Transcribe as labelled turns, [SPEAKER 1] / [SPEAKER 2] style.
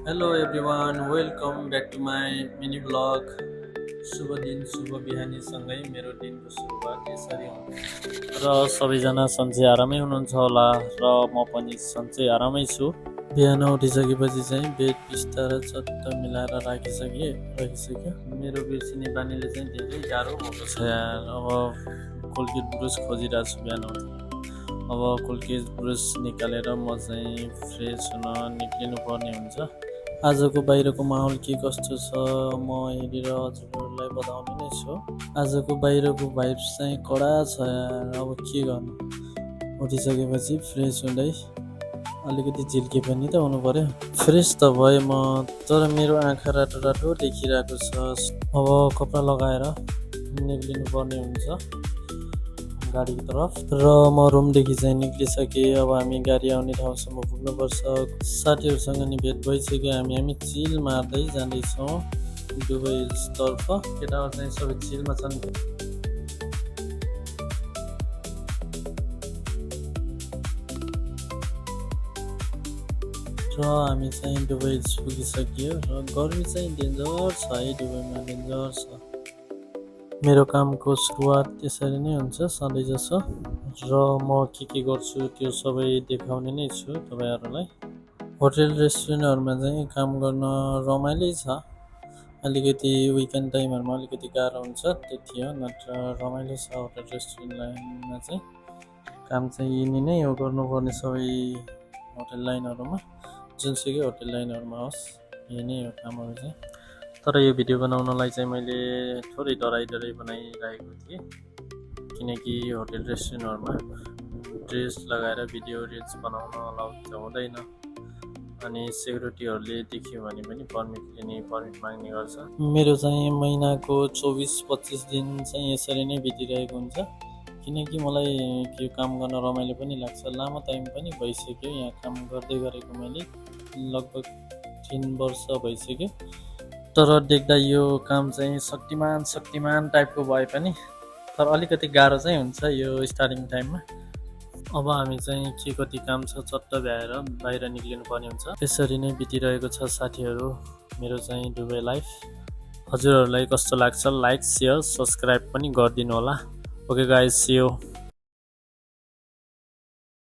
[SPEAKER 1] Hello everyone, welcome back to my mini vlog. शुभ दिन शुभ बिहानीसँगै मेरो दिनको सुरुवात यसरी हुन्छ र सबैजना सन्चै आरामै हुनुहुन्छ होला र म पनि सन्चै आरामै छु। बिहान उठिसकेपछि चाहिँ बेड बिस्तारा चट्ट मिलाएर राखिसक्यो। मेरो बिर्सिने बानीले चाहिँ धेरै गाह्रो भएको छ यार। अब कोलगेट ब्रुस खोजिरहेको छु बिहान उठ्दा। अब कोलगेट ब्रुस निकालेर म चाहिँ फ्रेस हुन निक्लिनु पर्ने हुन्छ। आजको बाहिरको माहौल के कस्तो छ म हेरेर हजुरहरूलाई बताउने नै छु। आजको बाहिरको भाइब्स चाहिँ कडा छ यार। अब के गर्नु, उठिसकेपछि फ्रेस हुँदै अलिकति झिल्के पनि त हुनु पर्यो। फ्रेस त भएँ म, तर मेरो आँखा रातो रातो देखिरहेको छ। अब कपडा लगाएर निक्लिनु पर्ने हुन्छ गाडीको तर्फ र म रुमदेखि चाहिँ निक्लिसकेँ। अब हामी गाडी आउने ठाउँसम्म पुग्नुपर्छ। साथीहरूसँग नि भेट भइसक्यो। हामी चिल मार्दै जाँदैछौँ दुबई हिल्सतर्फ। केटाहरू चाहिँ सबै चिलमा छन् र हामी चाहिँ दुबई हिल्स पुगिसक्यो र गर्मी चाहिँ डेन्जर छ है, दुबईमा डेन्जर छ। मेरो कामको सुरुवात त्यसरी नै हुन्छ सधैँ जसो र म के गर्छु त्यो सबै देखाउने नै छु तपाईँहरूलाई। होटेल रेस्टुरेन्टहरूमा चाहिँ काम गर्न रमाइलो छ। अलिकति विकेन्ड टाइमहरूमा अलिकति गाह्रो हुन्छ, त्यति हो। नत्र रमाइलो छ होटेल रेस्टुरेन्ट लाइनमा चाहिँ। काम चाहिँ यिनी नै हो गर्नुपर्ने सबै होटेल लाइनहरूमा, जुनसुकै होटेल लाइनहरूमा होस्, यही नै हो कामहरू चाहिँ। तर यो भिडियो बनाउनलाई चाहिँ मैले थोरै डराइ बनाइरहेको थिएँ, किनकि होटेल रेस्टुरेन्टहरूमा ड्रेस लगाएर भिडियो रिल्स बनाउन अलाउड त हुँदैन। अनि सेक्युरिटीहरूले देख्यो भने पनि पर्मिट माग्ने गर्छ। मेरो चाहिँ महिनाको 24-25 दिन चाहिँ यसरी नै बितिरहेको हुन्छ, किनकि मलाई यो काम गर्न रमाइलो पनि लाग्छ। लामो टाइम पनि भइसक्यो यहाँ काम गर्दै गरेको, मैले लगभग 3 वर्ष भइसक्यो। तर देख्दा यो काम चाहिँ शक्तिमान टाइपको भए पनि, तर अलिकति गाह्रो चाहिँ हुन्छ यो स्टार्टिङ टाइममा। अब हामी चाहिँ के कति काम छ चट्ट भ्याएर बाहिर निक्लिनु पर्ने हुन्छ। त्यसरी नै बितिरहेको छ साथीहरू मेरो चाहिँ दुबई लाइफ। हजुरहरूलाई कस्तो लाग्छ लाइक, सेयर, सब्सक्राइब पनि गरिदिनु होला। Okay guys, see you.